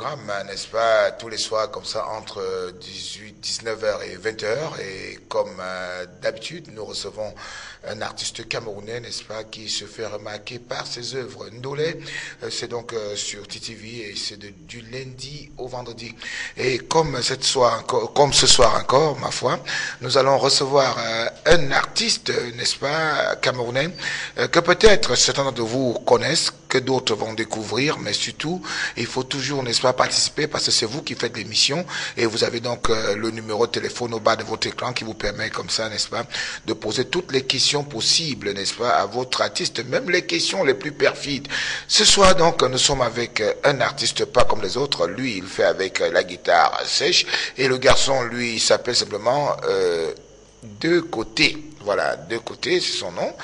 programme, n'est-ce pas, tous les soirs comme ça entre 19h et 20h. Et comme d'habitude, nous recevons un artiste camerounais, n'est-ce pas, qui se fait remarquer par ses œuvres. Ndolé, c'est donc sur TTV et c'est du lundi au vendredi. Et comme ce soir encore, ma foi, nous allons recevoir un artiste, n'est-ce pas, camerounais, que peut-être certains d'entre vous connaissent, que d'autres vont découvrir, mais surtout, il faut toujours, n'est-ce pas, participer parce que c'est vous qui faites l'émission et vous avez donc le numéro de téléphone au bas de votre écran qui vous permet comme ça, n'est-ce pas, de poser toutes les questions possibles, n'est-ce pas, à votre artiste, même les questions les plus perfides. Ce soir, donc, nous sommes avec un artiste pas comme les autres. Lui, il fait avec la guitare sèche et le garçon, lui, il s'appelle simplement Deux Côtés. Voilà, Deux Côtés, c'est son nom.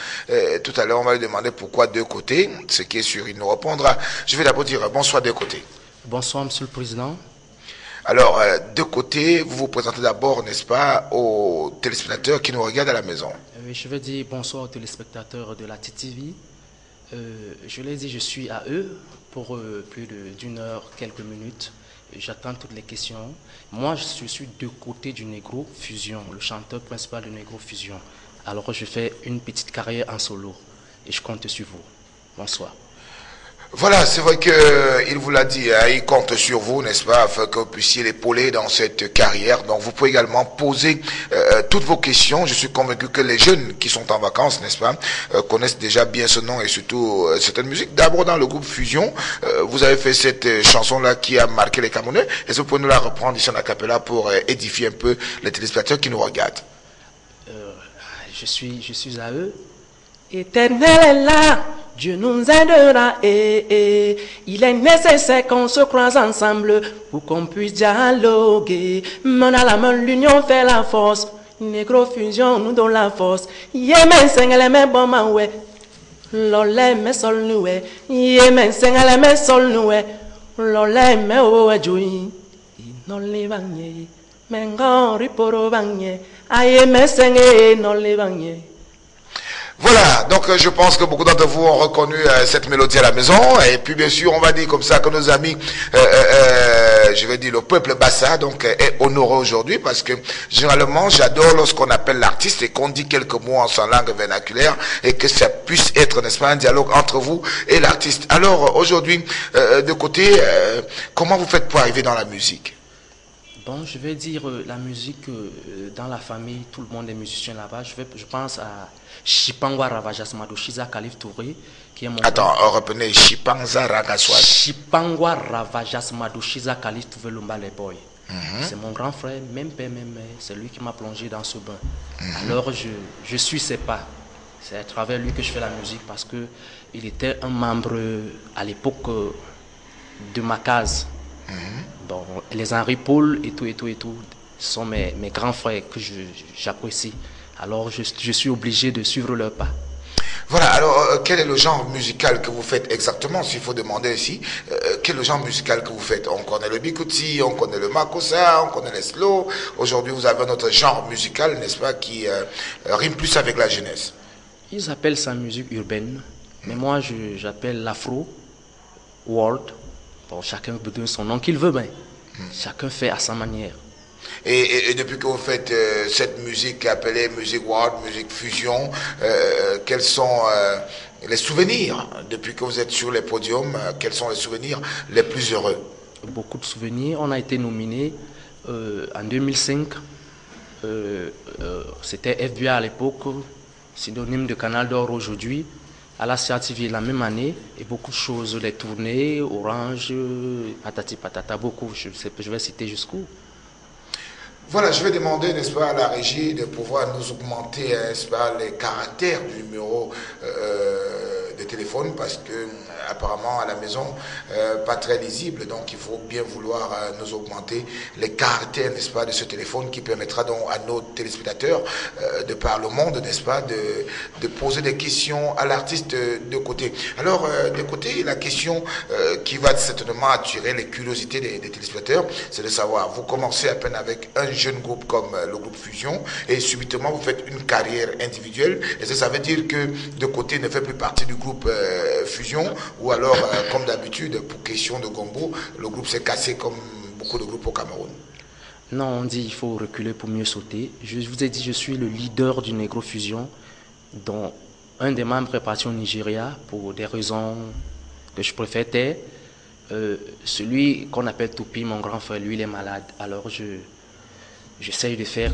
Tout à l'heure, on va lui demander pourquoi Deux Côtés, ce qui est sûr, il nous répondra. Je vais d'abord dire bonsoir Deux Côtés. Bonsoir, Monsieur le Président. Alors, Deux Côtés, vous vous présentez d'abord, n'est-ce pas, aux téléspectateurs qui nous regardent à la maison. Oui, je veux dire bonsoir aux téléspectateurs de la TTV. Je les dis, je suis à eux pour plus d'une heure, quelques minutes. J'attends toutes les questions. Moi, je suis Deux Côtés du Negro Fusion, le chanteur principal de Negro Fusion. Alors, je fais une petite carrière en solo et je compte sur vous. Bonsoir. Voilà, c'est vrai qu'il vous l'a dit, hein, il compte sur vous, n'est-ce pas, afin que vous puissiez l'épauler dans cette carrière. Donc, vous pouvez également poser toutes vos questions. Je suis convaincu que les jeunes qui sont en vacances, n'est-ce pas, connaissent déjà bien ce nom et surtout certaines musiques. D'abord, dans le groupe Fusion, vous avez fait cette chanson-là qui a marqué les Camerounais. Est-ce que vous pouvez nous la reprendre ici en acapella pour édifier un peu les téléspectateurs qui nous regardent? Je suis à eux. Éternel est là, Dieu nous aidera et il est nécessaire qu'on se croise ensemble pour qu'on puisse dialoguer. Main à la main, l'union fait la force. Négro Fusion nous donne la force. Yemen sengele me bon man we. Lolé me sol nous we. Yemen sengele me sol nous we. Lolé me o joui. Inole banye. Mengo riporo banye. Aye me senge nole banye. Voilà, donc je pense que beaucoup d'entre vous ont reconnu cette mélodie à la maison. Et puis bien sûr, on va dire comme ça que nos amis, je vais dire le peuple Bassa, donc est honoré aujourd'hui parce que généralement, j'adore lorsqu'on appelle l'artiste et qu'on dit quelques mots en sa langue vernaculaire et que ça puisse être, n'est-ce pas, un dialogue entre vous et l'artiste. Alors aujourd'hui, de côté, comment vous faites pour arriver dans la musique? Bon, je vais dire la musique dans la famille, tout le monde est musicien là-bas. Je pense à Chipangwa Ravajas Madoshiza Khalif Touré, qui est mon... Attends, reprenez Chipangza Ragaswad. Chipangwa Ravajas Madoshiza Khalif Touré Lumba les boys. C'est mon grand frère, même père, même mère. C'est lui qui m'a plongé dans ce bain. Alors je suis ses pas. C'est à travers lui que je fais la musique parce que il était un membre à l'époque de ma case. Bon, les Henri Paul et tout sont mes grands frères que j'apprécie. Alors je suis obligé de suivre leurs pas. Voilà, alors quel est le genre musical que vous faites exactement, s'il faut demander ici, quel est le genre musical que vous faites? On connaît le bikuti, on connaît le makossa, on connaît les slow. Aujourd'hui, vous avez un autre genre musical, n'est-ce pas, qui rime plus avec la jeunesse. Ils appellent ça musique urbaine, mais moi j'appelle l'afro world. Bon, chacun peut donner son nom qu'il veut bien. Chacun fait à sa manière. Et depuis que vous faites cette musique appelée musique world, musique fusion, quels sont les souvenirs depuis que vous êtes sur les podiums? Quels sont les souvenirs les plus heureux? Beaucoup de souvenirs. On a été nominé en 2005. C'était FBA à l'époque, synonyme de Canal d'Or aujourd'hui. À la CRTV la même année, et beaucoup de choses, les tournées, Orange, patati patata, beaucoup, je vais citer jusqu'où. Voilà, je vais demander, n'est-ce pas, à la régie de pouvoir nous augmenter, n'est-ce pas, les caractères du numéro de téléphone parce que apparemment à la maison, pas très lisible, donc il faut bien vouloir nous augmenter les caractères, n'est-ce pas, de ce téléphone qui permettra donc à nos téléspectateurs de par le monde, n'est-ce pas, de poser des questions à l'artiste de côté. Alors, de côté, la question qui va certainement attirer les curiosités des téléspectateurs, c'est de savoir, vous commencez à peine avec un jeune groupe comme le groupe Fusion et subitement vous faites une carrière individuelle. Est-ce que ça veut dire que de côté ne fait plus partie du groupe groupe fusion, ou alors, comme d'habitude, pour question de gombo, le groupe s'est cassé comme beaucoup de groupes au Cameroun? Non, on dit il faut reculer pour mieux sauter. Je vous ai dit, je suis le leader du Negro Fusion, dont un des membres est parti au Nigeria pour des raisons que je préfère taire. Celui qu'on appelle Toupi, mon grand frère, lui, il est malade. Alors, j'essaye de faire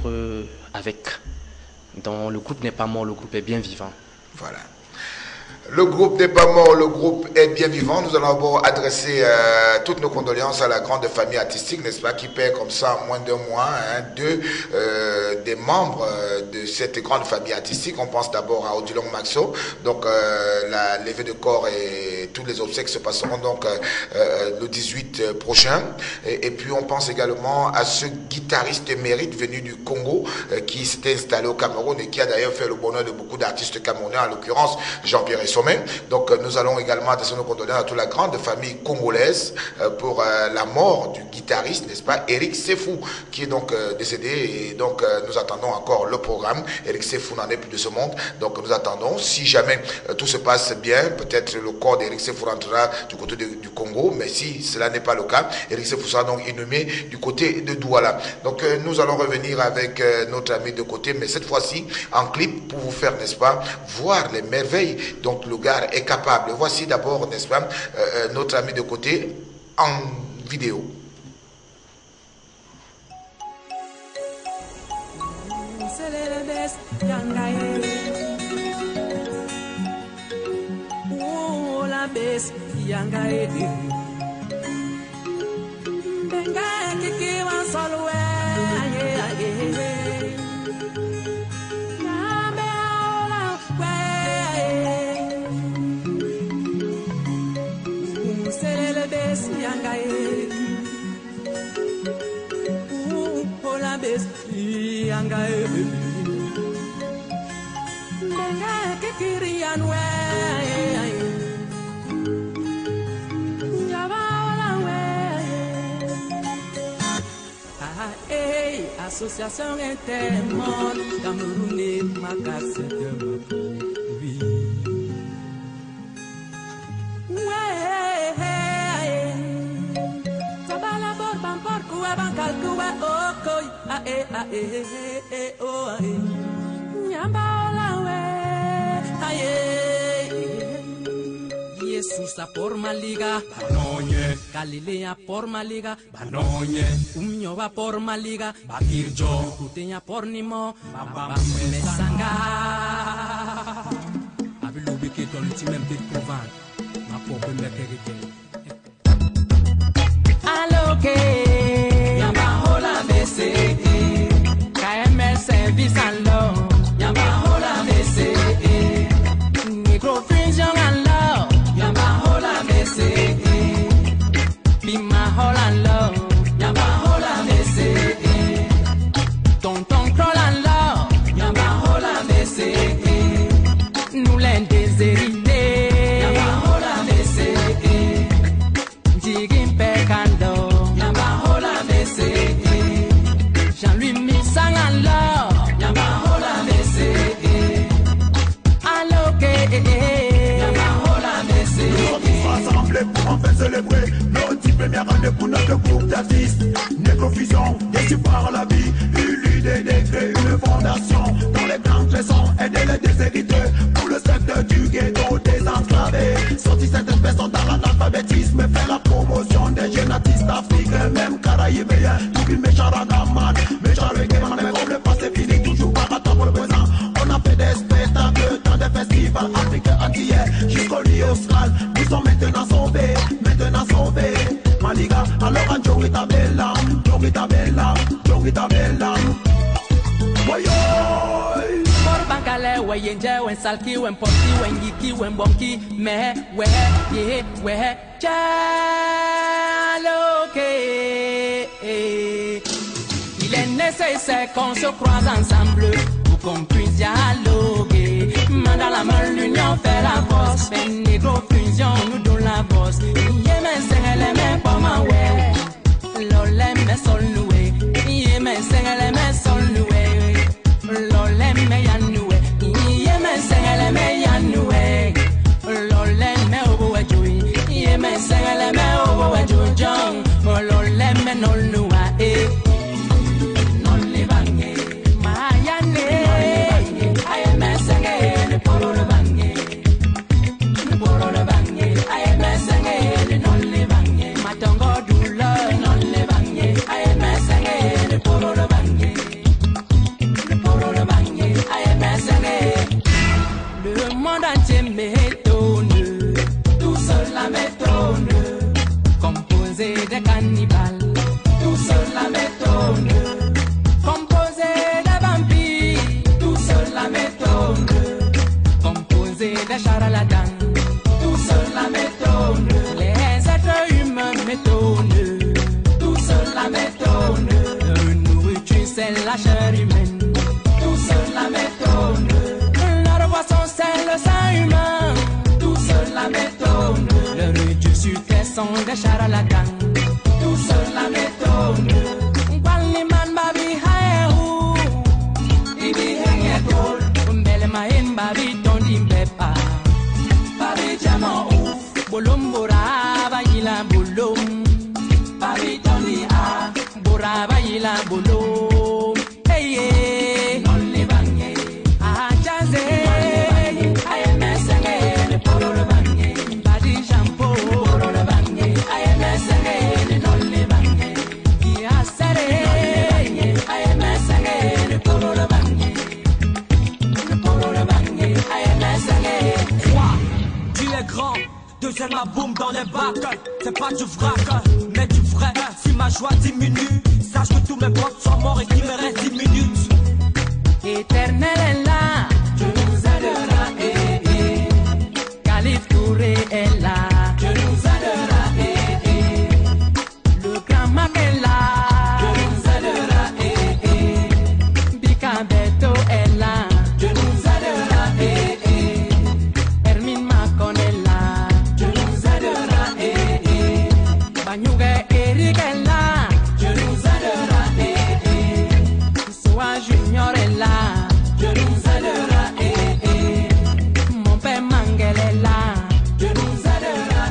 avec. Donc, le groupe n'est pas mort, le groupe est bien vivant. Voilà. Le groupe n'est pas mort, le groupe est bien vivant. Nous allons d'abord adresser toutes nos condoléances à la grande famille artistique, n'est-ce pas, qui perd comme ça en moins d'un mois deux des membres de cette grande famille artistique. On pense d'abord à Odilon Maxo, donc la levée de corps et tous les obsèques se passeront donc le 18 prochain. Et puis on pense également à ce guitariste émérite venu du Congo qui s'était installé au Cameroun et qui a d'ailleurs fait le bonheur de beaucoup d'artistes camerounais, en l'occurrence Jean-Pierre Sommet. Donc nous allons également adresser nos condoléances à toute la grande famille congolaise pour la mort du guitariste, n'est-ce pas, Eric Sefou, qui est donc décédé, et donc nous attendons encore le programme. Eric Sefou n'en est plus de ce monde, donc nous attendons. Si jamais tout se passe bien, peut-être le corps d'Eric Sefou rentrera du côté du Congo, mais si cela n'est pas le cas, Eric Sefou sera donc inhumé du côté de Douala. Donc nous allons revenir avec notre ami de côté, mais cette fois-ci en clip pour vous faire, n'est-ce pas, voir les merveilles dont le gars est capable. Voici d'abord, n'est-ce pas, notre ami de côté en vidéo. Association intermonde, Camerounais, ma casse de ma vie. Ouais, ça va la borbe en porco, avant calcoué, oh, koi, oh, yamba, la ouais, Jesus por maliga, Banonye, Galilea por maliga, Banonye, Umnyoba por maliga, Bakirjo, Kutenya por nimo, Baba Mesanga. Abilubi ton ultimate big provan, ma pobre mekeke. Alloke, Yamba hola mese, KMS service and law, Yamba hola mese, Negro fusion and law. Bima Holland love, Yamba Holland mese, Tonton Croland love, Yamba Holland mese, nous les déshérités, Yamba Holland mese, Jigim Pekando, Yamba Holland mese, Jean-Louis Missangan love, Yamba Holland mese, Alloke, Yamba Holland mese. Pour enfin célébrer notre première année pour notre groupe d'artistes. Négrofusion, déçu par la vie, eu l'idée de créer une fondation dans les grandes raisons, aider les déshérités pour le secteur du ghetto désenclavé. Sortir certaines personnes dans l'analphabétisme, faire la promotion des jeunes artistes africains, même caraïbéens. Tout le méchant ragaman, méchant reggae, mais comme le passé finit, toujours par attendre le présent. On a fait des spectacles dans des festivals africains antillais jusqu'au lit austral. Nous sommes maintenant sauvés, Maliga, alors en Jorita Bella, Woyoy. Por bancale, wenje, wen salki, wen porti, wen yiki, wen bonki, me, we, ye, we, chaloke. Il est nécessaire qu'on se croise ensemble pour qu'on puisse dialoguer. Main dans la main, l'union fait la force. Mais négro fusion, nous donnons la bosse. Yémen, c'est les mêmes pour ma ouais. L'olem, mais sol noué. Yémen, c'est les mêmes sol noué. L'olem, mais yanoué. Yémen, c'est les mêmes yanoué. sont des charlatans. Tout cela m'étonne. Gwaliman babi haehu, ibi hengekol, mbelema en babi tondi mbepa. Babi jamo ouf, bolom bora bayila bolom. Babi tondi a, bora bayila bolom. Hey yeah, non le bangé, ah jaze, aye mesenge, le poro le bangé. Badi jampo, poro le bangé, aye mesenge, non le bangé. Kia sere, aye mesenge, le poro le bangé. Le poro le bangé, aye mesenge. Tu es grand, deuxième ma boum dans les bacs. C'est pas du vrac, mais du vrai. Si ma joie diminue, sache que tous mes potes sont morts et qu'il me reste 10 minutes. Éternel est là, Dieu nous aidera, Khalif Touré est là, Dieu nous aidera, le grand Mac est là, Dieu nous aidera, Bika Beto est là, Dieu nous aidera, Hermine Macon est là, Dieu nous aidera, Banyuga Eric est là, Dieu nous aidera, Soa Junior est là, Dieu nous aidera, mon père Mangel est là, Dieu nous aidera,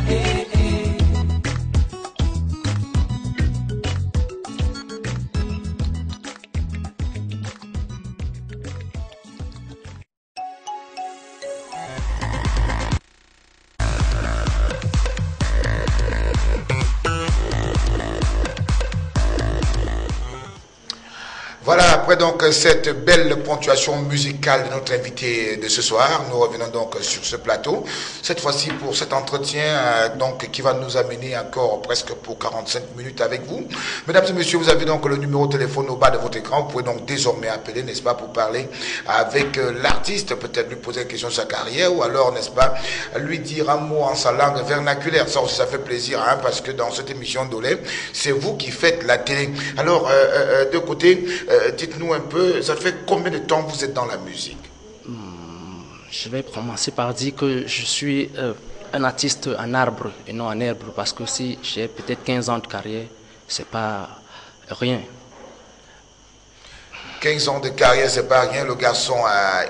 Voilà, après donc cette belle ponctuation musicale de notre invité de ce soir, nous revenons donc sur ce plateau. Cette fois-ci pour cet entretien donc qui va nous amener encore presque pour 45 minutes avec vous. Mesdames et messieurs, vous avez donc le numéro de téléphone au bas de votre écran. Vous pouvez donc désormais appeler, n'est-ce pas, pour parler avec l'artiste, peut-être lui poser une question sur sa carrière ou alors, n'est-ce pas, lui dire un mot en sa langue vernaculaire. Ça aussi, ça fait plaisir, hein, parce que dans cette émission d'Olé, c'est vous qui faites la télé. Alors, de côté, dites-nous un peu, ça fait combien de temps vous êtes dans la musique? Je vais commencer par dire que je suis un artiste en arbre et non en herbe, parce que si j'ai peut-être 15 ans de carrière, c'est pas rien. 15 ans de carrière, c'est pas rien. Le garçon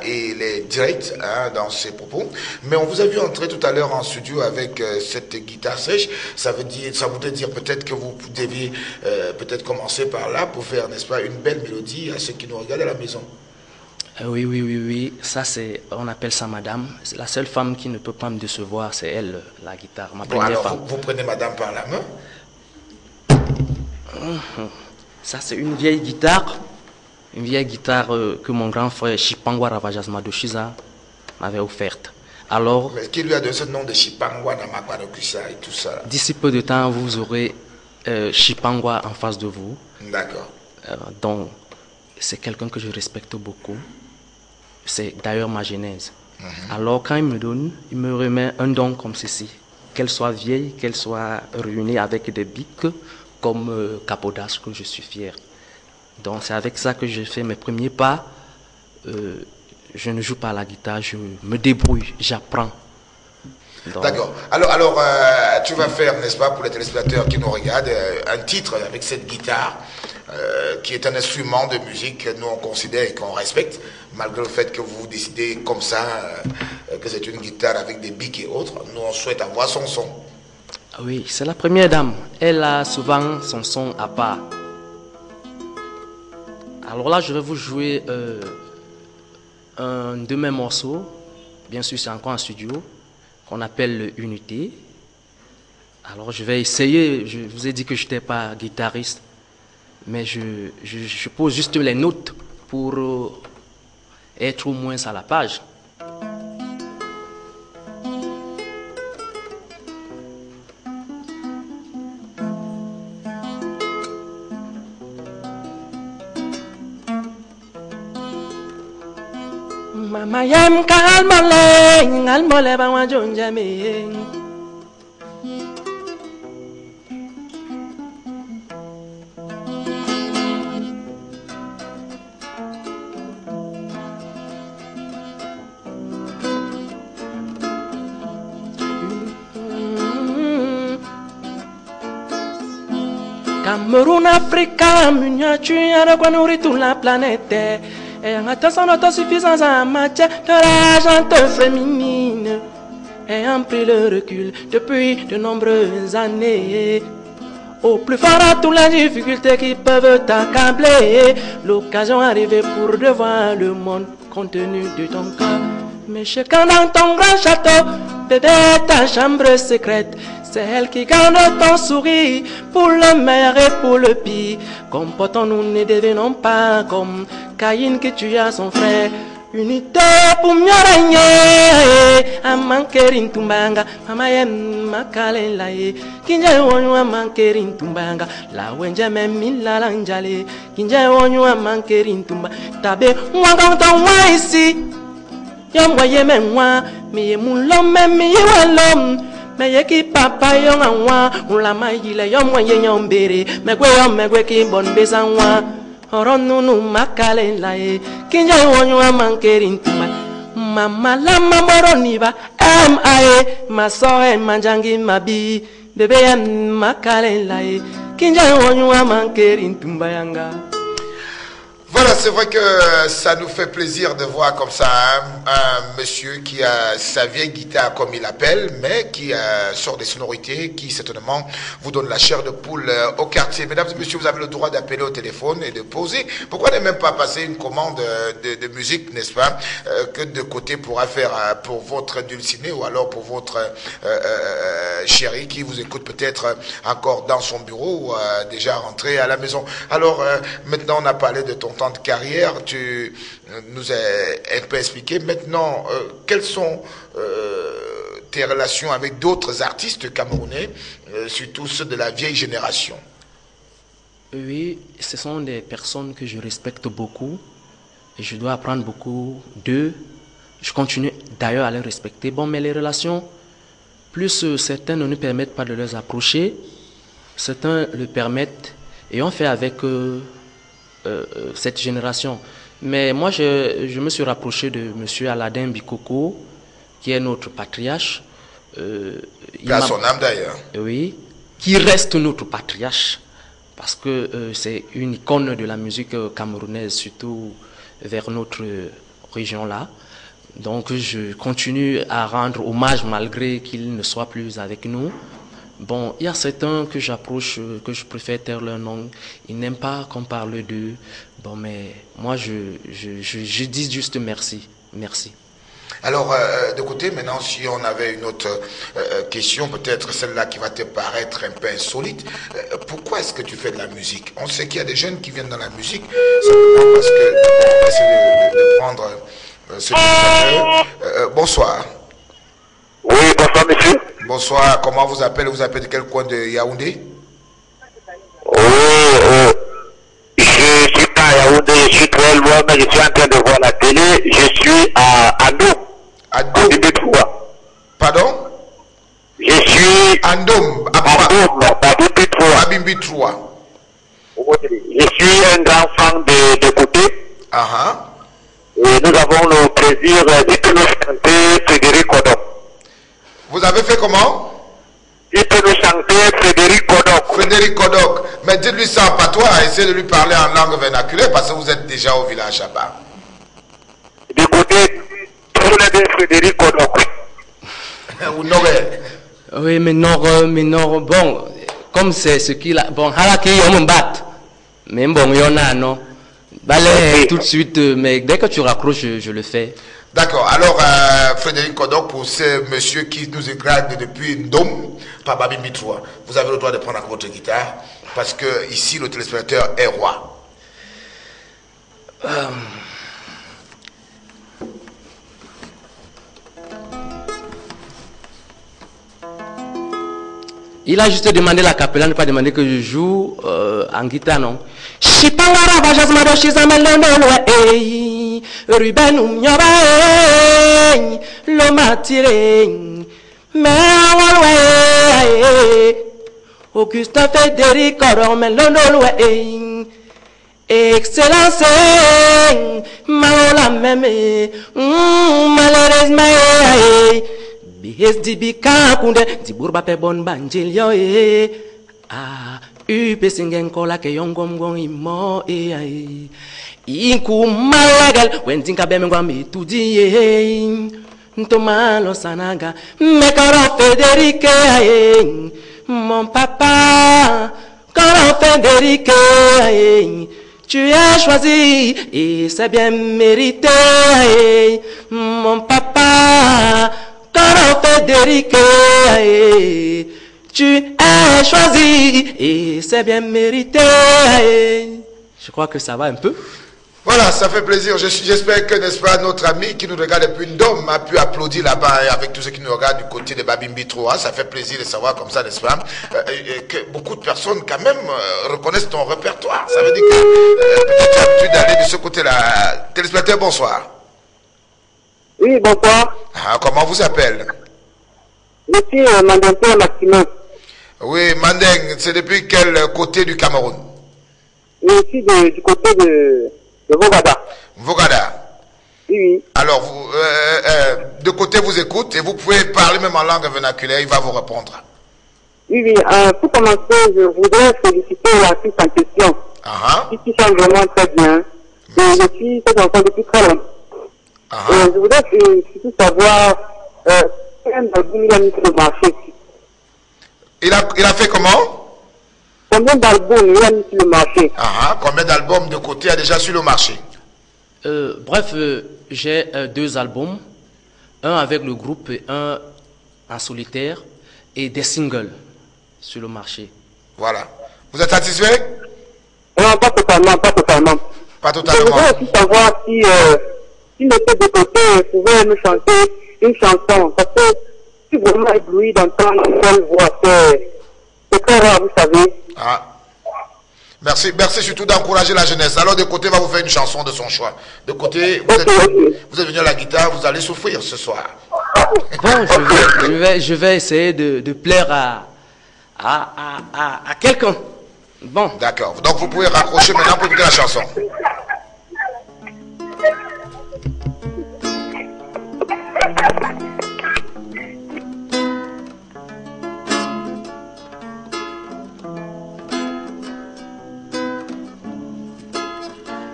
il est direct, hein, dans ses propos. Mais on vous a vu entrer tout à l'heure en studio avec cette guitare sèche. Ça voudrait dire peut-être que vous deviez peut-être commencer par là pour faire, n'est-ce pas, une belle mélodie à ceux qui nous regardent à la maison. Oui. Ça, on appelle ça madame. La seule femme qui ne peut pas me décevoir, c'est elle, la guitare. Ma Bon, première alors femme. vous prenez madame par la main. Ça, c'est une vieille guitare. Une vieille guitare que mon grand frère Chipangwa Ravajasma de Shiza m'avait offerte. Alors, Mais qui lui a donné ce nom de Chipangwa, Namakwa, Kusa et tout ça? d'ici peu de temps, vous aurez Chipangwa en face de vous. D'accord. Donc, c'est quelqu'un que je respecte beaucoup. C'est d'ailleurs ma genèse. Alors, quand il me remet un don comme ceci, qu'elle soit vieille, qu'elle soit ruinée avec des bics, comme Capodas, que je suis fier. Donc, c'est avec ça que j'ai fait mes premiers pas. Je ne joue pas à la guitare, je me débrouille, j'apprends. D'accord. Alors tu vas faire, n'est-ce pas, pour les téléspectateurs qui nous regardent, un titre avec cette guitare, qui est un instrument de musique que nous on considère et qu'on respecte, malgré le fait que vous décidez comme ça, que c'est une guitare avec des bics et autres. Nous on souhaite avoir son son. Oui, c'est la première dame. Elle a souvent son son à part. Alors là, je vais vous jouer un de mes morceaux. Bien sûr, c'est encore en studio, qu'on appelle Unité. Alors, je vais essayer. Je vous ai dit que je n'étais pas guitariste, mais je pose juste les notes pour être au moins à la page. Mama yam kalmole ba wajonja me. Cameroun, Africa, miniature, de quoi nourrir toute la planète. Et en attendant autosuffisance en matière de l'argent féminine. Ayant pris le recul depuis de nombreuses années. Au plus fort à toutes les difficultés qui peuvent t'accabler. L'occasion arrivée pour devoir le monde compte tenu de ton cœur. Mais chacun dans ton grand château, bébé, ta chambre secrète. C'est elle qui garde ton sourire pour le meilleur et pour le pire. Comportons-nous, ne devenons pas comme Caïn qui tua son frère. Unité pour mieux régner. Amankerin tumbanga, mama yem makale lae. Kinja wonyu amankerin tumbanga, la wenja memila lanjale. Kinja wonyu amankerin tumba, tabe mwanganta wa ici. Yom waye menwa, mi mulom mi walom. Me ye ki papa yon anwa, ula mayile yom waye yom bere. Megwe ki bon besanwa. Oronunu makale lae, kinja wonyu amankerin tumba. Mama la mamoroniva, M.I.A. ma soeur manjangi mabi, bébé makale lae, kinja wonyu amankerin tumba yanga. Voilà, c'est vrai que ça nous fait plaisir de voir comme ça un monsieur qui a sa vieille guitare, comme il appelle, mais qui sort des sonorités qui certainement vous donne la chair de poule au quartier. Mesdames et messieurs, vous avez le droit d'appeler au téléphone et de poser. Pourquoi ne même pas passer une commande de musique, n'est-ce pas, que de côté pourra faire pour votre dulciné ou alors pour votre chérie qui vous écoute peut-être encore dans son bureau ou déjà rentré à la maison. Alors maintenant on a parlé de ton temps de carrière, tu nous as un peu expliqué. Maintenant, quelles sont tes relations avec d'autres artistes camerounais, surtout ceux de la vieille génération? Oui, ce sont des personnes que je respecte beaucoup et je dois apprendre beaucoup d'eux. Je continue d'ailleurs à les respecter. Bon, mais les relations, plus certains ne nous permettent pas de les approcher, certains le permettent et on fait avec cette génération. Mais moi, je me suis rapproché de M. Aladin Bikoko, qui est notre patriarche. Il a son âme d'ailleurs. Oui, qui reste notre patriarche, parce que c'est une icône de la musique camerounaise, surtout vers notre région-là. Donc je continue à rendre hommage malgré qu'il ne soit plus avec nous. Bon, il y a certains que j'approche, que je préfère taire leur nom. Ils n'aiment pas qu'on parle d'eux. Bon, mais moi, je dis juste merci. Merci. Alors, de côté, maintenant, si on avait une autre question, peut-être celle-là qui va te paraître un peu insolite. Pourquoi est-ce que tu fais de la musique? On sait qu'il y a des jeunes qui viennent dans la musique simplement parce que... On va essayer de prendre ce bonsoir. Oui, bonsoir, monsieur. Bonsoir, comment vous appelez? Vous appelez de quel coin de Yaoundé? Oui, je suis pas à Yaoundé, je suis très loin, mais je suis en train de voir la télé. Je suis à Andoum. Andoum? Pardon? Je suis Andoum, Abimbi 3. Je suis un grand fan de côté. Et nous avons le plaisir de nous chanter Frédéric Kodok. Vous avez fait comment? Il peut nous chanter Frédéric Kodok. Frédéric Kodok. Mais dites-lui ça en patois, essayez de lui parler en langue vernaculaire parce que vous êtes déjà au village là-bas. Du côté, tout le monde Frédéric Kodok. Ou Noré. Oui, mais non, bon, comme c'est ce qu'il a. Bon, Halaki, on me bat. Mais bon, il y en a, non. Balai, tout de suite, mais dès que tu raccroches, je le fais. D'accord. Alors, Frédéric Kodok, pour ce monsieur qui nous égrade depuis Ndom, par Babimbi 3, vous avez le droit de prendre votre guitare, parce que ici, le téléspectateur est roi. Il a juste demandé la capella, ne pas demander que je joue en guitare, non. Ruben Umyoba, Lomatire, Mawalwe, Auguste Frédéric Romelonolwe, Excellence, Maola Meme, malheureusement, BSDB Kakunde, Tiburba Pebon Banjilio, Upesingen kola ke yongom gong imo ai. Inku malagal wentinka bemengwa metudie. Ntomalo sanaga mekaro Federique ai. Mon papa, quand Federique, tu as choisi et c'est bien mérité. Mon papa, quand Federique, tu as choisi et c'est bien mérité. Je crois que ça va un peu. Voilà, ça fait plaisir. J'espère que, n'est-ce pas, notre ami qui nous regarde depuis Ndom a pu applaudir là-bas avec tous ceux qui nous regardent du côté de Babimbi 3. Ça fait plaisir de savoir comme ça, n'est-ce pas, que beaucoup de personnes quand même reconnaissent ton répertoire. Ça veut dire que peut-être tu as l'habitude d'aller de ce côté-là. Téléspectateur, bonsoir. Oui, bonsoir. Ah, comment vous appelle? Je suis Mandeng Maximum. Oui, Mandeng, c'est depuis quel côté du Cameroun? Je suis du côté de Vogada. Vogada. Oui. Alors, vous, de côté vous écoute et vous pouvez parler même en langue vernaculaire, il va vous répondre. Oui. Pour commencer, je voudrais féliciter l'artiste en question. Qui chante vraiment très bien. Je suis cet enfant depuis très longtemps. Je voudrais surtout savoir combien d'albums il a mis sur le marché. Il a fait comment? Combien d'albums il a mis sur le marché? Combien d'albums de côté a déjà sur le marché? Bref, j'ai 2 albums, un avec le groupe et un en solitaire, et des singles sur le marché. Voilà. Vous êtes satisfait? Non, pas totalement. Pas totalement. Je voudrais aussi savoir si n'était de côté, vous pouvez nous chanter une chanson, parce que je suis vraiment ébloui d'entendre une seule voix. C'est très rare, vous savez. Merci surtout d'encourager la jeunesse. Alors de côté va vous faire une chanson de son choix. De côté, vous êtes venu à la guitare, vous allez souffrir ce soir. Bon, je vais essayer de plaire à quelqu'un. Bon. D'accord. Donc vous pouvez raccrocher maintenant pour écouter la chanson.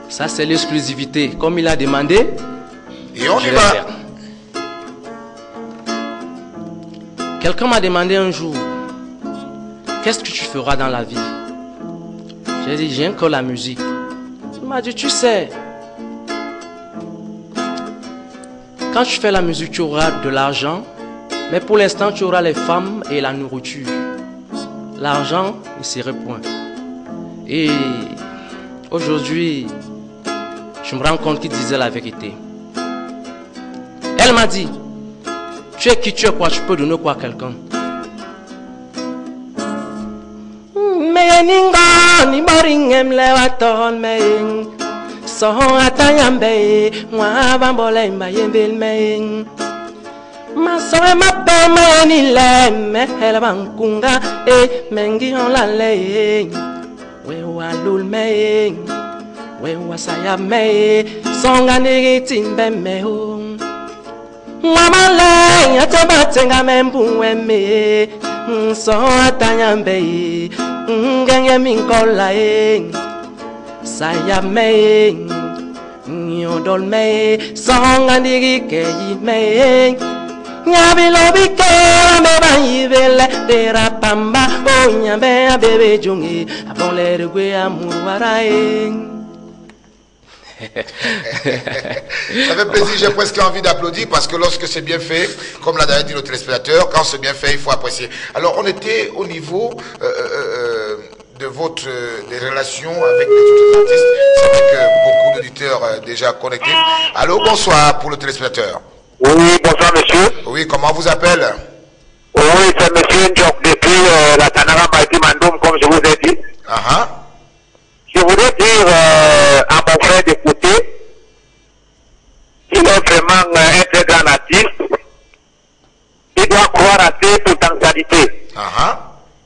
Ça, c'est l'exclusivité. Comme il a demandé, et on y va. Faire. Quelqu'un m'a demandé un jour, qu'est-ce que tu feras dans la vie? J'ai dit, j'aime que la musique. Il m'a dit, tu sais, quand tu fais la musique, tu auras de l'argent, mais pour l'instant, tu auras les femmes et la nourriture. L'argent ne serait point. Et aujourd'hui, je me rends compte qu'il disait la vérité. Elle m'a dit, tu es qui, tu es quoi, tu peux donner quoi à quelqu'un? We wasaya me songa nigitimbe meho Mamale atabatenga membuwe me so atanyambe ngenge minkola saya me nyodol me songa nigike me Nyabilobike me bayivele tera pamba onyambe bebe jungi abole regwe amurwarae. Ça fait plaisir, j'ai presque envie d'applaudir parce que lorsque c'est bien fait, comme l'a d'ailleurs dit le téléspectateur, quand c'est bien fait, il faut apprécier. Alors on était au niveau de des relations avec les autres artistes. C'est vrai que beaucoup d'auditeurs déjà connectés. Allô, bonsoir pour le téléspectateur. Oui, bonsoir monsieur. Oui, comment vous appelez? Oui, c'est monsieur Ndjok depuis la Tanara Maïti Mandoum, comme je vous ai dit. Je voudrais dire à mon frère d'écouter qu'il est vraiment un très grand artiste. Il doit croire à ses potentialités.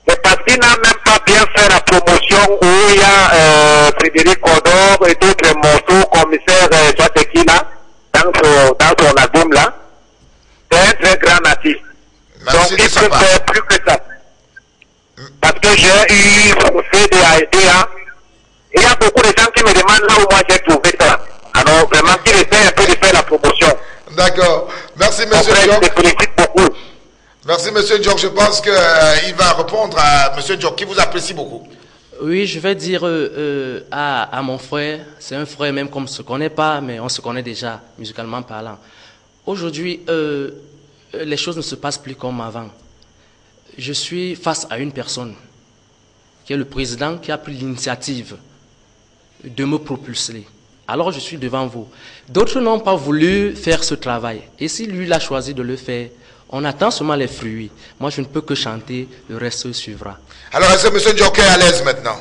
C'est parce qu'il n'a même pas bien fait la promotion où il y a Frédéric Cordor et d'autres morceaux, commissaire Joatequi là, dans son album là. C'est un très grand artiste. Merci. Donc il peut faire plus que ça. Parce que j'ai eu fait gens qui me demandent là où moi j'ai trouvé ça. Alors vraiment qu'il essaie un peu de faire la promotion. D'accord. Merci monsieur Diop. Je félicite beaucoup. Merci monsieur Diop. Je pense qu'il va répondre à monsieur Diop qui vous apprécie beaucoup. Oui, je vais dire à mon frère, c'est un frère même qu'on ne se connaît pas, mais on se connaît déjà, musicalement parlant. Aujourd'hui, les choses ne se passent plus comme avant. Je suis face à une personne qui est le président qui a pris l'initiative de me propulser. Alors je suis devant vous. D'autres n'ont pas voulu faire ce travail. Et si lui a choisi de le faire, on attend seulement les fruits. Moi, je ne peux que chanter, le reste suivra. Alors, est-ce que M. Diop est à l'aise maintenant?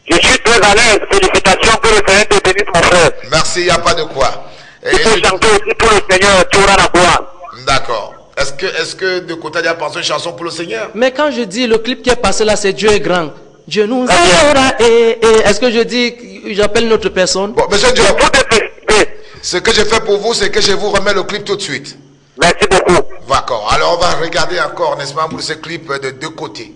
Je suis très à l'aise. Félicitations, que le Seigneur te bénisse, mon frère. Merci, il n'y a pas de quoi. Et tu peux chanter aussi pour le Seigneur, tu auras la gloire. D'accord. Est-ce que de côté, il a pensé une chanson pour le Seigneur? Mais quand je dis le clip qui est passé là, c'est Dieu est grand. Dieu nous aidera. Est-ce que je dis, j'appelle notre personne? Bon, M. Diop, ce que je fais pour vous, c'est que je vous remets le clip tout de suite. Merci beaucoup. D'accord. Alors, on va regarder encore, n'est-ce pas, pour ce clip de deux côtés.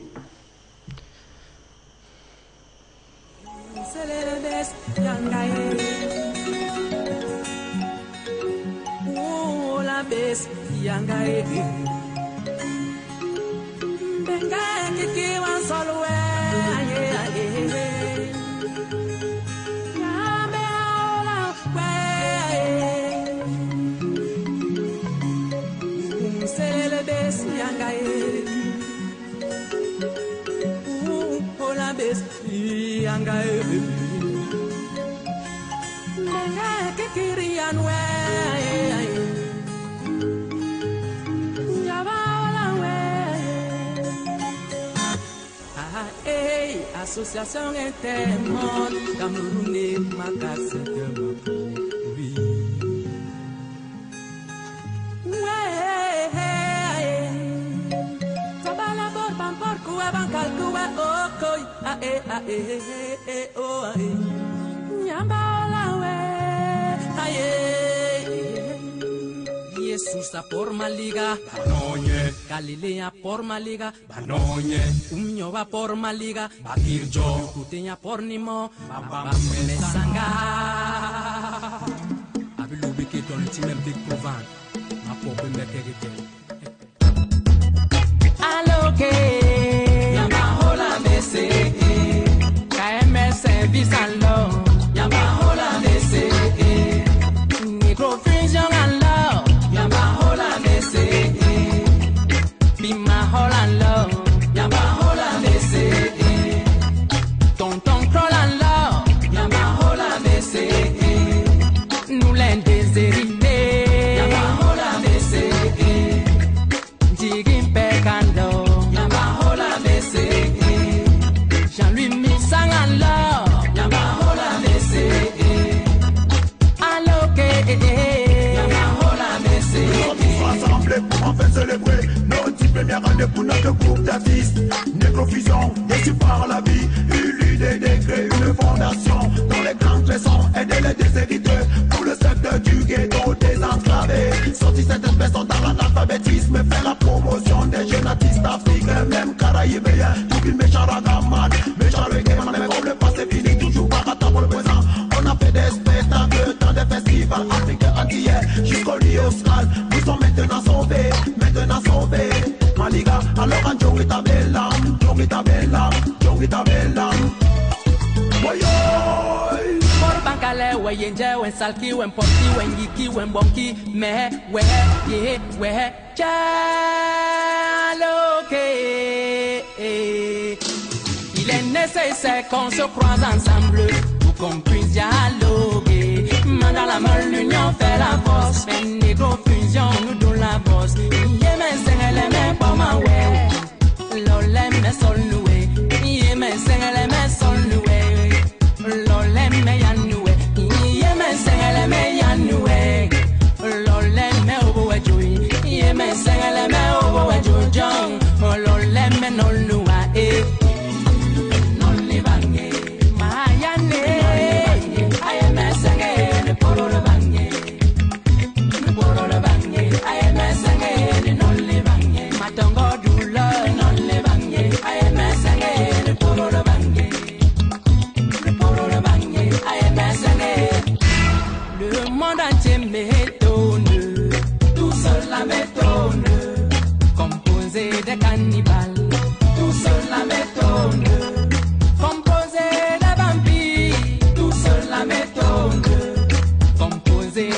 Association Intermonde, Camerounais, Macassé, oui. Ouais, Tabala Borban Porcua, Bancalcua, Okoi, oh, Yamba, Jesus por maliga, Banoñe, Galilea por maliga, Banoñe, Umñova por maliga, Bakirjo, Kuteña por nimo, Babame sanga. Abilubi dans le team Big Provan, ma pauvre mec. Allo que, Yamahola Mese, KMS Bisalo, Yamahola Mese, Microfusion and love. Yamahola Mese, Bima Holland love. Yamahola Mese, Tonton Croland love. Yamahola Mese, nous l'indésiré. Yamahola Mese, Jigim Pekando. Yamahola Mese, Jean-Louis Missangan love. Yamahola Mese, allo que. Pour enfin célébrer nos 10 premières années pour notre groupe d'artistes. Négrofusion, déçu par la vie, Ulu des décrets, une fondation dont les grands traits aider les déshérités pour le secteur du ghetto désenclavé. Sortir certaines personnes dans l'analphabétisme, faire la promotion des jeunes artistes africains, même caraïbéens, tout le méchant ragaman, méchant reggae, même comme le passé fini, toujours par attendre pour le présent. On a fait des spectacles dans des festivals africains antillais jusqu'au lit austral. Nous sommes maintenant sauvés, Maliga, alors en Jorita Bella, Por bancale, wenje, wen salki, wen porki, wen yiki, wen bonki, me, we, chaloke. Il est nécessaire qu'on se croise ensemble pour qu'on puisse dialoguer. Main dans la main, l'union fait la force. Mais négro-fusion, nous donnons la bosse. Yémen, c'est les pas ma way. L'olem, mais sol noué. Yémen, c'est les sol noué. L'olem, mais yan noué. Yémen, c'est les yan noué. L'olem, mais au bout joui. Yémen, c'est les au bout joui. L'olem, mais non noué.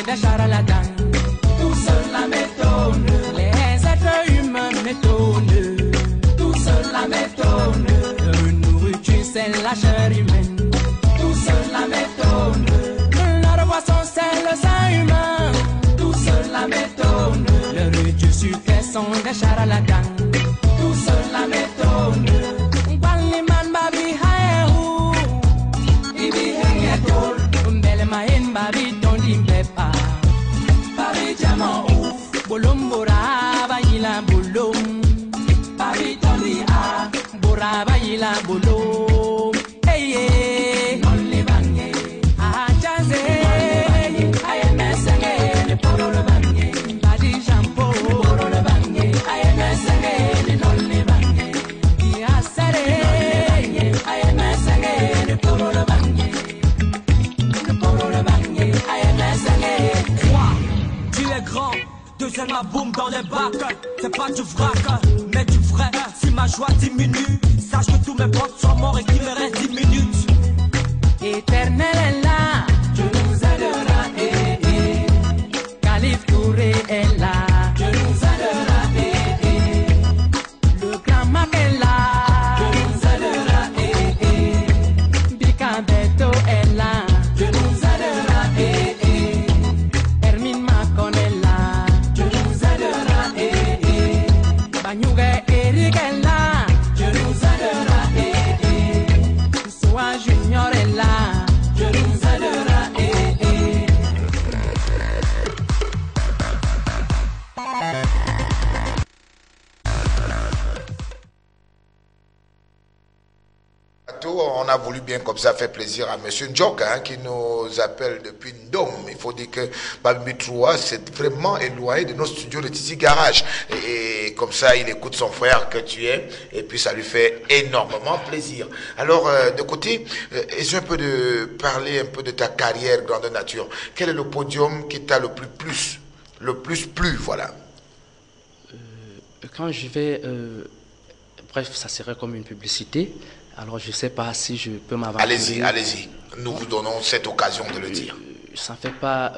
des charlatans. Tout cela m'étonne, les êtres humains m'étonnent. Tout cela m'étonne, leur nourriture c'est la chair humaine. Tout cela m'étonne, leur boisson c'est le sang humain. Tout cela m'étonne, leurs dieux sucrés sont des charlatans. Tout cela m'étonne. Baliman babi haehu, ibi hengetol, belema en babi tondi bepa, babi jama ouf, bolom bora bayila bolom, babi tondi a, bora bayila bolom, hey hey, non le bange, ah chanze, aye mesenge, ne poro le bange, badi jampo, poro le bange, aye mesenge, ne non le bange. Tu es grand, deuxième ma boum dans les bacs. C'est pas du vrac, mais du vrai. Si ma joie diminue, sache que tous mes potes sont morts et qu'il me reste 10 minutes. Éternel est là, Dieu nous aidera, Khalif Touré est là, Dieu nous aidera, le grand Mac est là, Dieu nous aidera, Bikabeto est là, Dieu nous aidera, Hermine Macon est là, Dieu nous aidera, Banyuga Eric est là, Dieu nous aidera, Soa Junior est là, Dieu nous aidera, On a voulu bien comme ça faire plaisir à Monsieur Njok qui nous appelle depuis Ndom. Il faut dire que Babi 3 c'est vraiment éloigné de nos studios de Tizi Garage. Et comme ça, il écoute son frère que tu es et puis ça lui fait énormément plaisir. Alors, de côté, essaie un peu de parler un peu de ta carrière grandeur nature. Quel est le podium qui t'a le plus plu, voilà. Quand je vais... bref, ça serait comme une publicité. Alors, je ne sais pas si je peux m'avancer. Allez-y, allez-y. Nous vous donnons cette occasion de le dire. Ça ne fait pas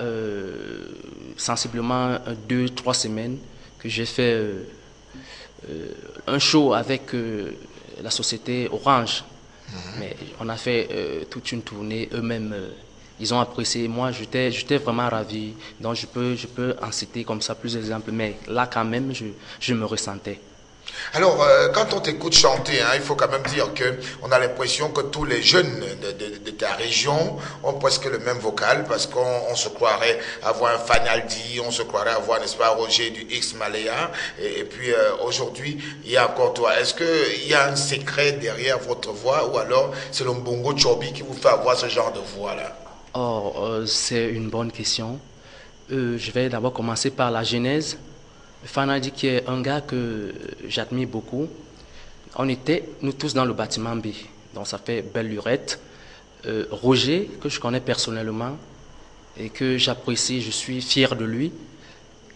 sensiblement 2-3 semaines que j'ai fait un show avec la société Orange. Mais on a fait toute une tournée. Eux-mêmes, ils ont apprécié. Moi, j'étais vraiment ravi. Donc, je peux en citer comme ça plusieurs exemples. Mais là, quand même, je me ressentais. Alors, quand on t'écoute chanter, il faut quand même dire qu'on a l'impression que tous les jeunes de ta région ont presque le même vocal, parce qu'on se croirait avoir un Fanaldi, on se croirait avoir, n'est-ce pas, Roger du X Malaya, et puis aujourd'hui, il y a encore toi. Est-ce qu'il y a un secret derrière votre voix, ou alors c'est le Mbongo Chobi qui vous fait avoir ce genre de voix-là? C'est une bonne question. Je vais d'abord commencer par la genèse. Fanaldi, qui est un gars que j'admire beaucoup, on était, nous tous, dans le bâtiment B, donc ça fait belle lurette. Roger, que je connais personnellement et que j'apprécie, je suis fier de lui,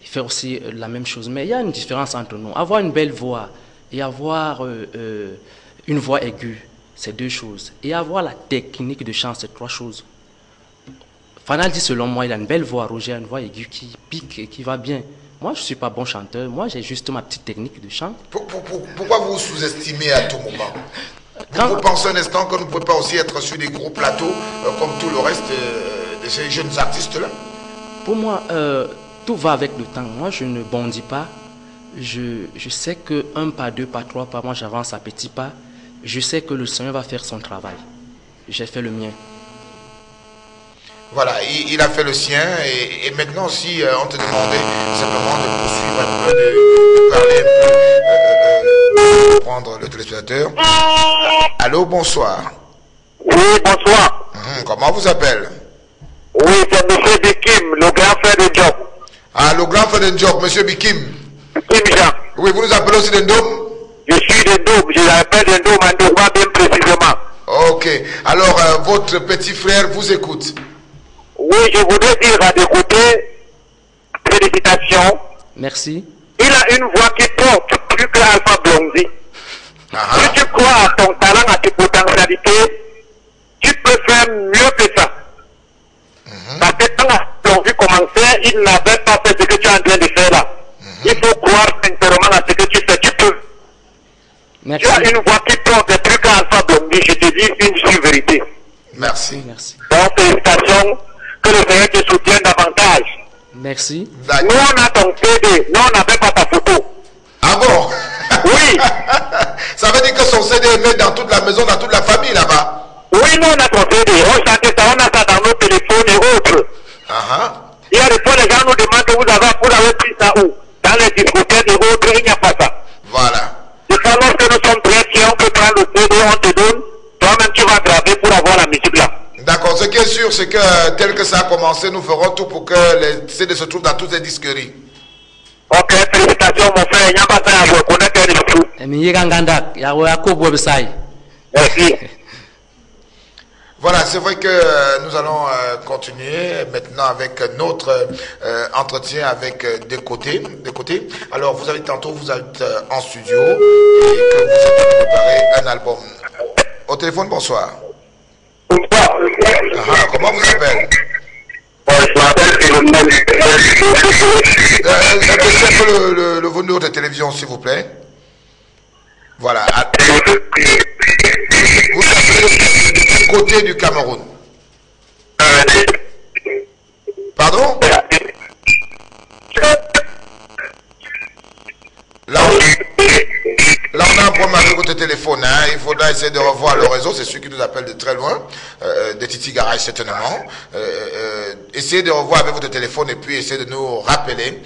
il fait aussi la même chose. Mais il y a une différence entre nous. Avoir une belle voix et avoir une voix aiguë, c'est deux choses. Et avoir la technique de chant, c'est trois choses. Fanaldi, selon moi, il a une belle voix. Roger a une voix aiguë qui pique et qui va bien. Moi, je ne suis pas bon chanteur. Moi, j'ai juste ma petite technique de chant. Pourquoi vous sous-estimez à tout moment? Vous pensez un instant que nous ne pouvons pas aussi être sur des gros plateaux comme tout le reste de ces jeunes artistes-là? Pour moi, tout va avec le temps. Moi, je ne bondis pas. Je sais que un pas, deux pas, trois pas, moi, j'avance à petits pas. Je sais que le Seigneur va faire son travail. J'ai fait le mien. Voilà, il a fait le sien et maintenant si on te demandait simplement de poursuivre un peu, de parler un peu, prendre le téléspectateur. Allô, bonsoir. Oui, bonsoir. Comment vous appelez? Oui, c'est M. Bikim, le grand frère de Job. Ah, le grand frère de Job, M. Bikim. Bikim Jean. Oui, vous nous appelez aussi d'Endom? Je suis d'Endom, je l'appelle d'Endom, Mandouma bien précisément. Ok, alors votre petit frère vous écoute. Oui, je voudrais dire à des côtés, félicitations. Merci. Il a une voix qui porte plus que Alpha Blondy. Si tu crois à ton talent, à tes potentialités, tu peux faire mieux que ça. Parce que quand Blondy commence commençait, il n'avait pas fait ce que tu es en train de faire là. Il faut croire sincèrement à ce que tu fais. Tu peux. Merci. Tu as une voix qui porte des trucs à Alpha Blondy. Je te dis une vérité. Merci. Merci. Donc, félicitations. Que le Seigneur te soutienne davantage. Merci. Nous, on a ton CD. Nous, on n'avait pas ta photo. Ah bon? Oui. Ça veut dire que son CD est mis dans toute la maison, dans toute la famille là-bas. Oui, nous, on a ton CD. On chantait ça, on a ça dans nos téléphones et autres. Il y a des fois, les gens nous demandent que vous avez pris ça où? Dans les discothèques et autres, il n'y a pas ça. Voilà. C'est ça, lorsque nous sommes prêts, si on peut prendre le CD, on te donne, toi-même tu vas graver pour avoir la musique là. D'accord, ce qui est sûr, c'est que tel que ça a commencé, nous ferons tout pour que les CD se trouvent dans toutes les disqueries. Ok, félicitations mon frère, il n'y a pas ça à reconnaître les tout. Merci. Voilà, c'est vrai que nous allons continuer maintenant avec notre entretien avec des côtés. Alors, vous avez tantôt, vous êtes en studio et que vous êtes préparé un album. Au téléphone, bonsoir. Comment vous appelez? Je m'appelle Philomène. Baissez un peu le volume de télévision, s'il vous plaît. Voilà. Vous appelez de quel côté du Cameroun? Pardon? Là, on a un problème avec votre téléphone. Hein. Il faudra essayer de revoir le réseau. C'est ceux qui nous appellent de très loin, de Titi Garage certainement. Essayez de revoir avec votre téléphone et puis essayez de nous rappeler.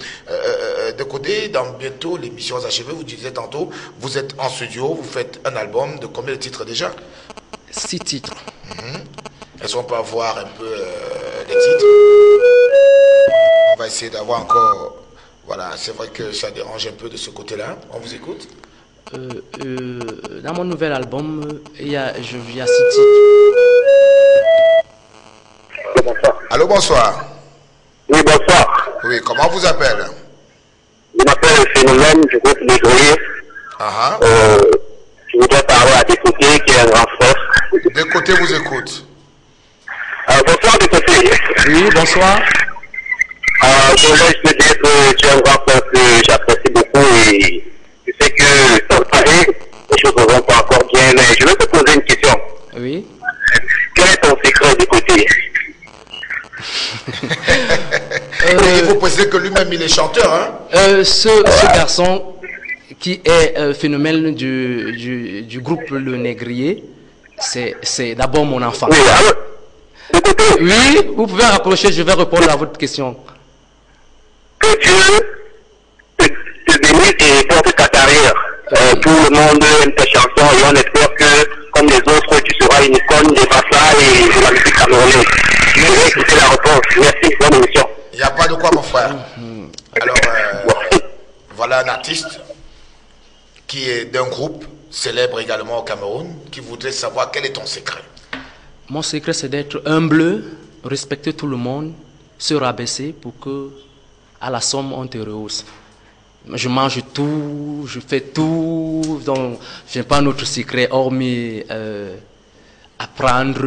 De côté, dans bientôt l'émission achevée, vous disiez tantôt, vous êtes en studio, vous faites un album de combien de titres déjà? 6 titres. Est-ce qu'on peut avoir un peu les titres? On va essayer d'avoir encore... Voilà, c'est vrai que ça dérange un peu de ce côté-là. On vous écoute. Dans mon nouvel album, il y a 6 titres. Bonsoir. Allô, bonsoir. Oui, bonsoir. Oui, comment vous appelez? Je m'appelle Phénomène, je groupe Négrier. Je voudrais parler à Décoté, qui est un grand frère. Décoté vous écoute. Bonsoir, Décoté. Oui, bonsoir. Je peux dire que tu es un grand frère que j'apprécie beaucoup et je sais que sans parler, les choses ne vont pas encore bien, mais je vais te poser une question. Oui. Quel est ton secret de côté? Il faut préciser que lui-même il est chanteur. Hein? Ce garçon qui est phénomène du groupe Le Négrier, c'est d'abord mon enfant. Oui, alors, de côté. Oui, vous pouvez rapprocher, je vais répondre à votre question. Que Dieu te bénisse et porte ta carrière. Tout le monde aime tes chansons et on espère que, comme les autres, tu seras une icône des Bassa et de la musique camerounaise. C'est la réponse. Merci, bonne émission. Il n'y a pas de quoi, mon frère. Alors, voilà un artiste qui est d'un groupe célèbre également au Cameroun, qui voudrait savoir quel est ton secret. Mon secret, c'est d'être humble, respecter tout le monde, se rabaisser pour que, à la somme, on te rehausse. Je mange tout, je fais tout, donc je n'ai pas un autre secret, hormis apprendre,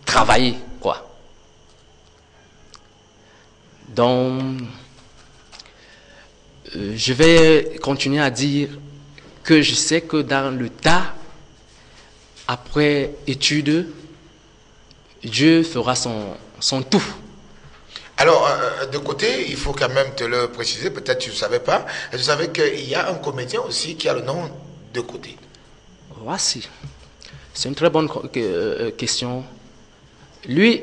travailler, quoi. Donc, je vais continuer à dire que je sais que dans le tas, après études, Dieu fera son tout. Alors, de côté, il faut quand même te le préciser, peut-être tu ne savais pas. Je savais qu'il y a un comédien aussi qui a le nom de côté. Voici. C'est une très bonne question. Lui,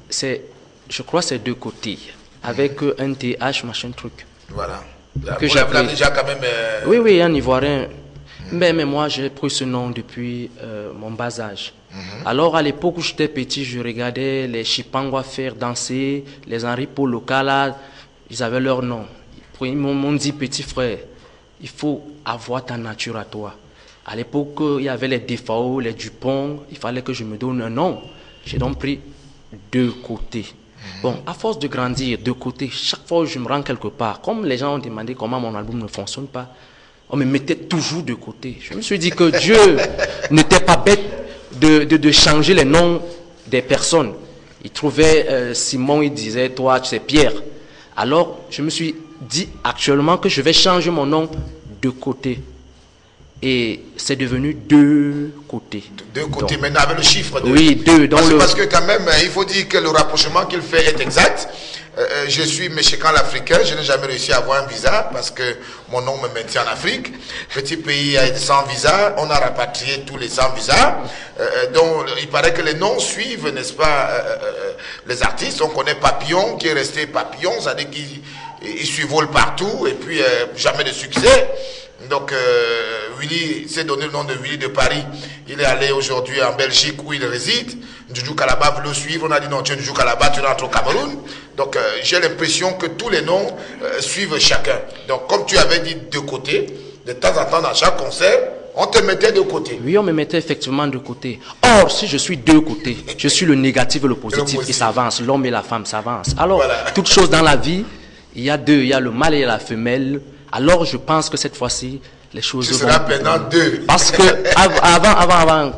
je crois c'est de côté, avec un TH, machin truc. Voilà. Que j'ai déjà quand même... Oui, un Ivoirien. Mais moi, j'ai pris ce nom depuis mon bas âge. Alors, à l'époque où j'étais petit, je regardais les Chipangwa faire danser, les Henri Paul Lokala, ils avaient leur nom. Ils m'ont dit, petit frère, il faut avoir ta nature à toi. À l'époque, il y avait les Defao, les Dupont, il fallait que je me donne un nom. J'ai donc pris deux côtés. Bon, à force de grandir, deux côtés, chaque fois que je me rends quelque part, comme les gens ont demandé comment mon album ne fonctionne pas, on me mettait toujours de côté. Je me suis dit que Dieu n'était pas bête de changer les noms des personnes. Il trouvait Simon, il disait, toi, tu sais, Pierre. Alors, je me suis dit actuellement que je vais changer mon nom de côté. Et c'est devenu deux côtés. Deux côtés, donc, maintenant avec le chiffre 2. Oui, 2. Parce que quand même, il faut dire que le rapprochement qu'il fait est exact. Je suis Méchécan l'Africain, je n'ai jamais réussi à avoir un visa parce que mon nom me maintient en Afrique. Petit pays sans visa, on a rapatrié tous les sans visa. Donc il paraît que les noms suivent, n'est-ce pas, les artistes. On connaît Papillon qui est resté Papillon, c'est-à-dire qu'il survole partout et puis jamais de succès. Donc Willy s'est donné le nom de Willy de Paris. Il est allé aujourd'hui en Belgique où il réside. Ndjoudjou Kalaba veut le suivre. On a dit non, tu es Ndjoudjou Kalaba, tu rentres au Cameroun. Donc j'ai l'impression que tous les noms suivent chacun. Donc comme tu avais dit de côté, de temps en temps dans chaque concert, on te mettait de côté. Oui, on me mettait effectivement de côté. Or, si je suis de côté, je suis le négatif et le positif qui s'avance. L'homme et la femme s'avancent. Alors, voilà. Toute chose dans la vie, il y a deux. Il y a le mâle et la femelle. Alors, je pense que cette fois-ci, les choses vont... Tu seras maintenant deux. Parce que avant,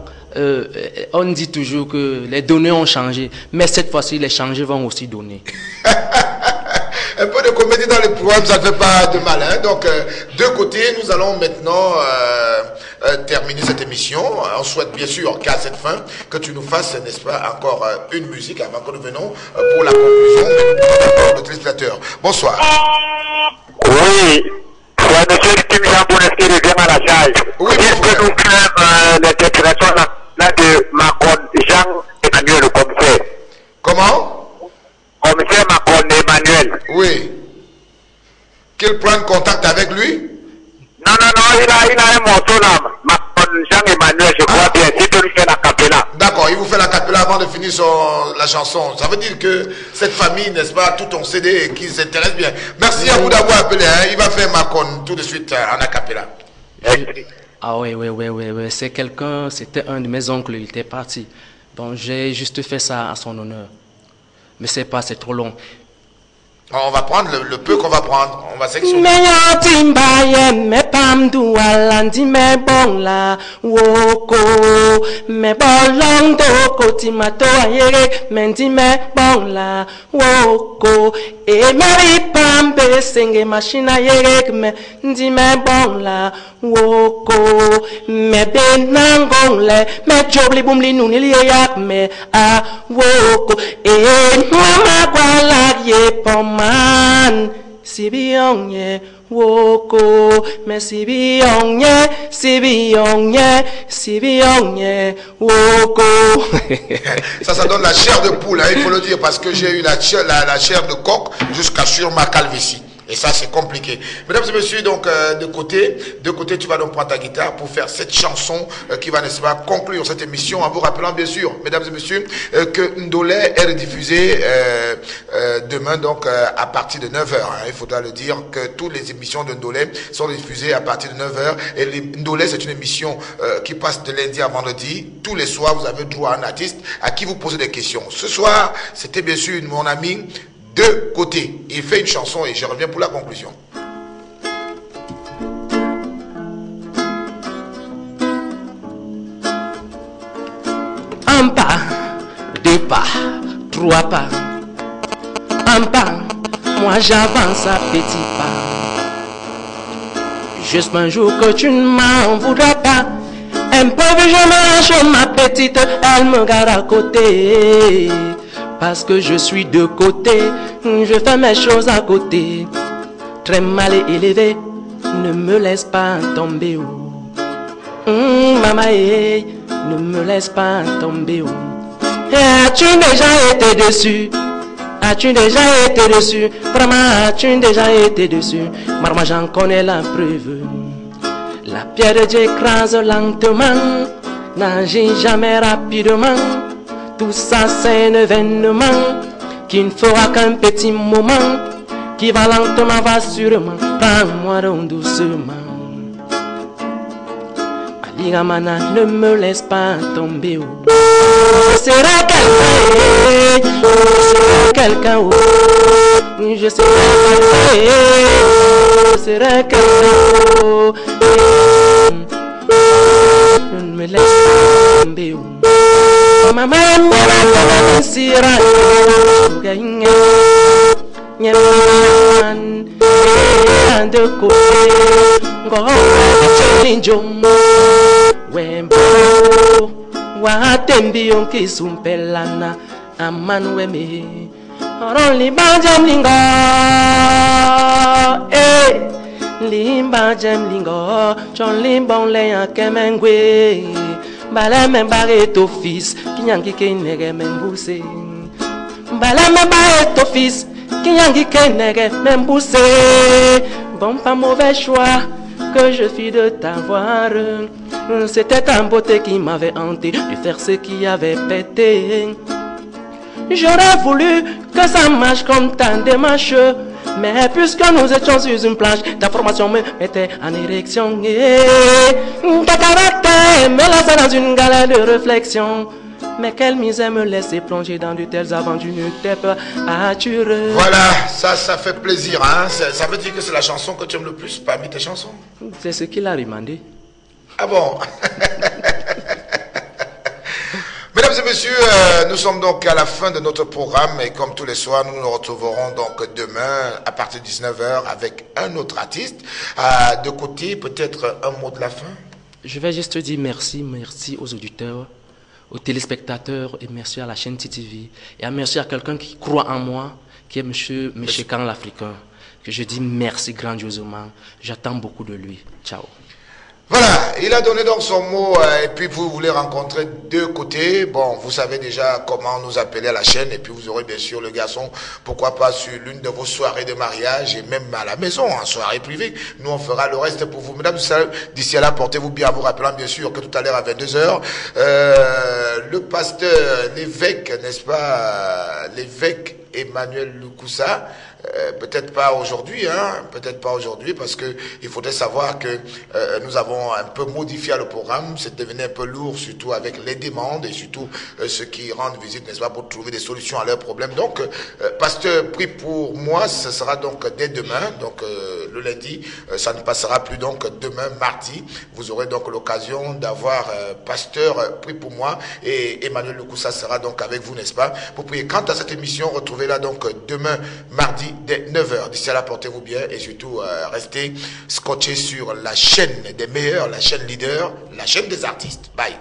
on dit toujours que les données ont changé. Mais cette fois-ci, les changés vont aussi donner. Un peu de comédie dans le programme, ça ne fait pas de mal. Hein? Donc, de côté, nous allons maintenant terminer cette émission. On souhaite bien sûr qu'à cette fin, que tu nous fasses, n'est-ce pas, encore une musique avant que nous venons pour la conclusion. Mais le téléspectateur. Bonsoir. Oui. Ouais, monsieur Tim Jean Bouneski revient à la charge. Oui, est-ce que nous faisons l'interprétation là de Macron Jean-Emmanuel, le commissaire? Comment? Commissaire Macron Emmanuel. Oui. Qu'il prenne contact avec lui? Non, il a un morceau là. Macron Jean-Emmanuel, je crois bien. Si tu lui fais la capella. D'accord, il vous fait la capella avant de finir la chanson. Ça veut dire que cette famille, n'est-ce pas, tout ton CD qui s'intéresse bien. Merci à vous d'avoir appelé. Hein. Il va faire Macron tout de suite en a cappella. Ah oui. C'est quelqu'un, c'était un de mes oncles, il était parti. Donc j'ai juste fait ça à son honneur. Mais c'est pas, c'est trop long. On va prendre le peu qu'on va prendre. On va sectionner. Me pam du alandi me bon la woko me bolong do kotimato ayere mendi me bon la woko e meri pam be senge machine ayere me ndi me bon la woko me benangong le me jobli bumli nuni yak me a woko e mama kwala ye poman Sibionye woko me Sibionye woko. Ça donne la chair de poule, hein, il faut le dire, parce que j'ai eu la chair de coq jusqu'à sur ma calvitie. Et ça, c'est compliqué. Mesdames et messieurs, donc, de côté, tu vas donc prendre ta guitare pour faire cette chanson qui va, n'est-ce pas, conclure cette émission en vous rappelant, bien sûr, mesdames et messieurs, que Ndolé est rediffusé demain, donc, à partir de 9h. Hein. Il faudra le dire que toutes les émissions de Ndolé sont diffusées à partir de 9h. Et Ndolé, c'est une émission qui passe de lundi à vendredi. Tous les soirs, vous avez droit à un artiste à qui vous posez des questions. Ce soir, c'était bien sûr mon ami de côté. Il fait une chanson et je reviens pour la conclusion. Un pas, deux pas, trois pas. Un pas, moi j'avance à petit pas. Juste un jour que tu ne m'en voudras pas. Un peu je marche, ma petite, elle me garde à côté. Parce que je suis de côté, je fais mes choses à côté. Très mal élevé, ne me laisse pas tomber. Maman, ne me laisse pas tomber. As-tu déjà été dessus? As-tu déjà été dessus? Vraiment, as-tu déjà été dessus? Maman, j'en connais la preuve. La pierre de Dieu écrase lentement, n'agit jamais rapidement. Tout ça c'est un événement qui ne fera qu'un petit moment, qui va lentement, va sûrement. Prends-moi donc doucement. Aligamana, ne me laisse pas tomber. Je serai quelqu'un, je serai quelqu'un, ne me laisse pas tomber. Limba jem lingo, chon limbon le an kemengwe. Bala men bare to fils, kinyangi ke nege men bouse. Bala men bare to fils, kinyangi ke nege men bouse. Bon, pas mauvais choix que je fis de t'avoir. C'était ta beauté qui m'avait hanté de faire ce qui avait pété. J'aurais voulu que ça marche comme ta démarche. Mais puisque nous étions sur une plage, ta formation me mettait en érection. Ta caractère me lançait dans une galère de réflexion. Mais quelle misère me laisser plonger dans de telles aventures, tes peurs attureux. Voilà, ça fait plaisir, hein. Ça veut dire que c'est la chanson que tu aimes le plus parmi tes chansons? C'est ce qu'il a demandé. Ah bon? Mesdames et messieurs, nous sommes donc à la fin de notre programme et comme tous les soirs, nous nous retrouverons donc demain à partir de 19h avec un autre artiste. De côté, peut-être un mot de la fin? Je vais juste dire merci aux auditeurs, aux téléspectateurs et merci à la chaîne TTV et merci à quelqu'un qui croit en moi, qui est Monsieur Kang l'Africain, que je dis merci grandiosement. J'attends beaucoup de lui. Ciao. Voilà, il a donné donc son mot et puis vous voulez rencontrer deux côtés. Bon, vous savez déjà comment nous appeler à la chaîne et puis vous aurez bien sûr le garçon, pourquoi pas sur l'une de vos soirées de mariage et même à la maison, en soirée privée. Nous, on fera le reste pour vous. Mesdames, d'ici là, portez-vous bien en vous rappelant bien sûr que tout à l'heure à 22h, le pasteur, l'évêque, n'est-ce pas, l'évêque Emmanuel Lukusa, peut-être pas aujourd'hui, hein, peut-être pas aujourd'hui parce que il faudrait savoir que nous avons un peu modifié le programme, c'est devenu un peu lourd, surtout avec les demandes et surtout ceux qui rendent visite, n'est-ce pas, pour trouver des solutions à leurs problèmes. Donc, pasteur, prie pour moi, ce sera donc dès demain, donc le lundi, ça ne passera plus donc demain, mardi, vous aurez donc l'occasion d'avoir pasteur, prie pour moi et Emmanuel Lukusa sera donc avec vous, n'est-ce pas, pour prier. Quant à cette émission, retrouvez-la donc demain, mardi, dès 9h. D'ici là, portez-vous bien et surtout restez scotchés sur la chaîne des meilleurs, la chaîne leader, la chaîne des artistes. Bye.